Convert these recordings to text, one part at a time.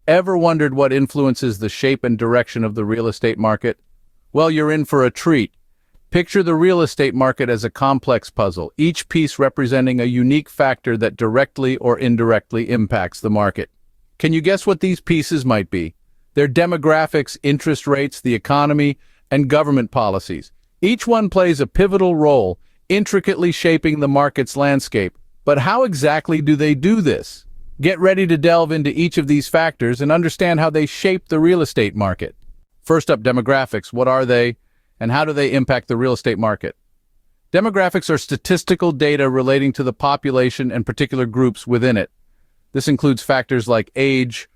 Ever wondered what influences the shape and direction of the real estate market? Well, you're in for a treat. Picture the real estate market as a complex puzzle, each piece representing a unique factor that directly or indirectly impacts the market. Can you guess what these pieces might be? They're demographics, interest rates, the economy, and government policies. Each one plays a pivotal role, intricately shaping the market's landscape. But how exactly do they do this? Get ready to delve into each of these factors and understand how they shape the real estate market. First up, demographics. What are they, and how do they impact the real estate market? Demographics are statistical data relating to the population and particular groups within it. This includes factors like age,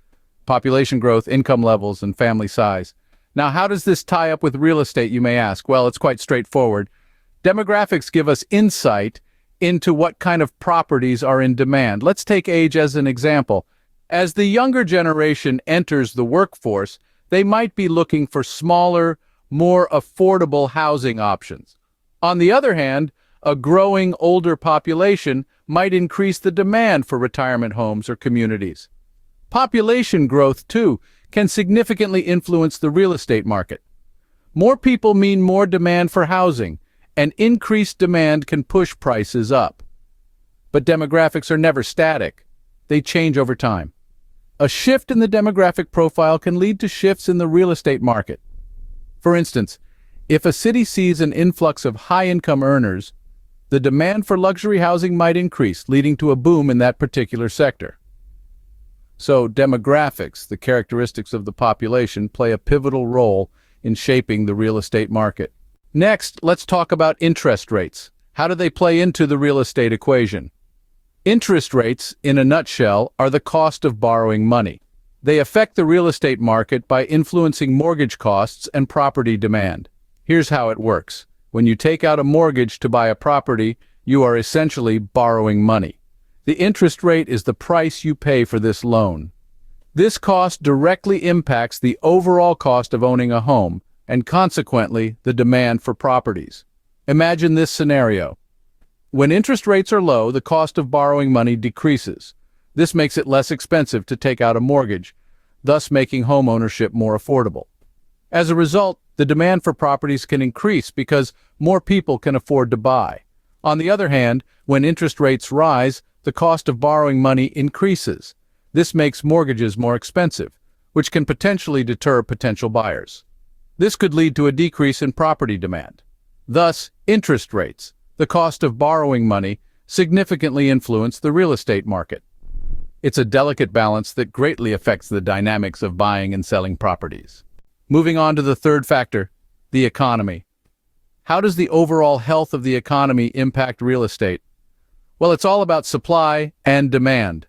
population growth, income levels, and family size. Now, how does this tie up with real estate, you may ask? Well, it's quite straightforward. Demographics give us insight into what kind of properties are in demand. Let's take age as an example. As the younger generation enters the workforce, they might be looking for smaller, more affordable housing options. On the other hand, a growing older population might increase the demand for retirement homes or communities. Population growth, too, can significantly influence the real estate market. More people mean more demand for housing, and increased demand can push prices up. But demographics are never static. They change over time. A shift in the demographic profile can lead to shifts in the real estate market. For instance, if a city sees an influx of high-income earners, the demand for luxury housing might increase, leading to a boom in that particular sector. So, demographics, the characteristics of the population, play a pivotal role in shaping the real estate market. Next, let's talk about interest rates. How do they play into the real estate equation? Interest rates, in a nutshell, are the cost of borrowing money. They affect the real estate market by influencing mortgage costs and property demand. Here's how it works. When you take out a mortgage to buy a property, you are essentially borrowing money. The interest rate is the price you pay for this loan. This cost directly impacts the overall cost of owning a home, and consequently, the demand for properties. Imagine this scenario. When interest rates are low, the cost of borrowing money decreases. This makes it less expensive to take out a mortgage, thus making home ownership more affordable. As a result, the demand for properties can increase because more people can afford to buy. On the other hand, when interest rates rise, the cost of borrowing money increases. This makes mortgages more expensive, which can potentially deter potential buyers. This could lead to a decrease in property demand. Thus, interest rates, the cost of borrowing money, significantly influence the real estate market. It's a delicate balance that greatly affects the dynamics of buying and selling properties. Moving on to the third factor, the economy. How does the overall health of the economy impact real estate? Well, it's all about supply and demand.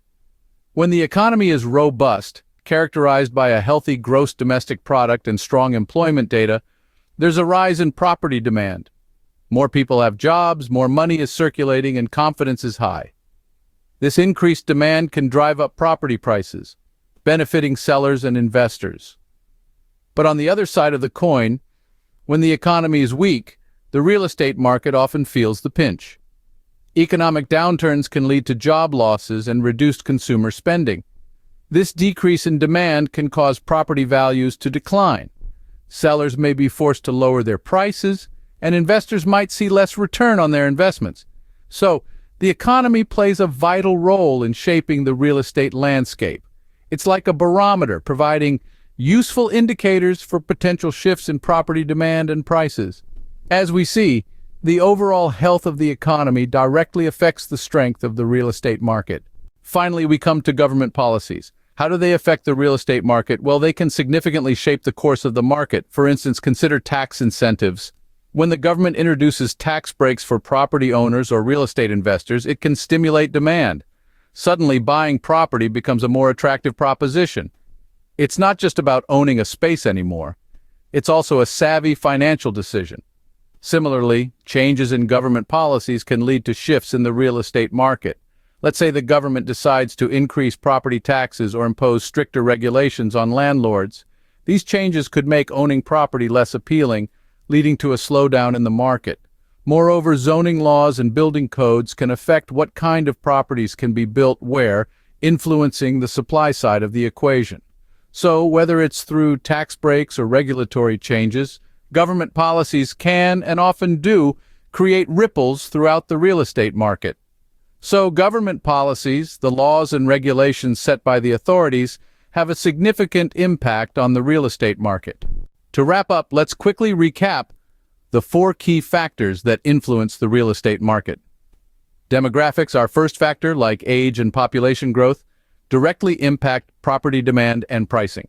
When the economy is robust, characterized by a healthy gross domestic product and strong employment data, there's a rise in property demand. More people have jobs, more money is circulating, and confidence is high. This increased demand can drive up property prices, benefiting sellers and investors. But on the other side of the coin, when the economy is weak, the real estate market often feels the pinch. Economic downturns can lead to job losses and reduced consumer spending. This decrease in demand can cause property values to decline. Sellers may be forced to lower their prices, and investors might see less return on their investments. So, the economy plays a vital role in shaping the real estate landscape. It's like a barometer, providing useful indicators for potential shifts in property demand and prices. As we see, the overall health of the economy directly affects the strength of the real estate market. Finally, we come to government policies. How do they affect the real estate market? Well, they can significantly shape the course of the market. For instance, consider tax incentives. When the government introduces tax breaks for property owners or real estate investors, it can stimulate demand. Suddenly, buying property becomes a more attractive proposition. It's not just about owning a space anymore. It's also a savvy financial decision. Similarly, changes in government policies can lead to shifts in the real estate market. Let's say the government decides to increase property taxes or impose stricter regulations on landlords. These changes could make owning property less appealing, leading to a slowdown in the market. Moreover, zoning laws and building codes can affect what kind of properties can be built where, influencing the supply side of the equation. So, whether it's through tax breaks or regulatory changes, government policies can, and often do, create ripples throughout the real estate market. So, government policies, the laws and regulations set by the authorities, have a significant impact on the real estate market. To wrap up, let's quickly recap the 4 key factors that influence the real estate market. Demographics, our first factor, like age and population growth, directly impact property demand and pricing.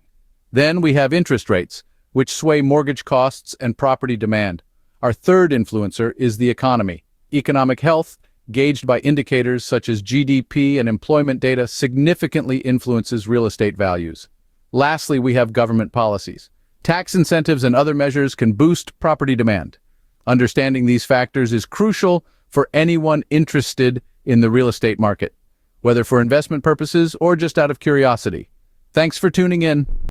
Then we have interest rates, which sway mortgage costs and property demand. Our third influencer is the economy. Economic health, gauged by indicators such as GDP and employment data, significantly influences real estate values. Lastly, we have government policies. Tax incentives and other measures can boost property demand. Understanding these factors is crucial for anyone interested in the real estate market, whether for investment purposes or just out of curiosity. Thanks for tuning in.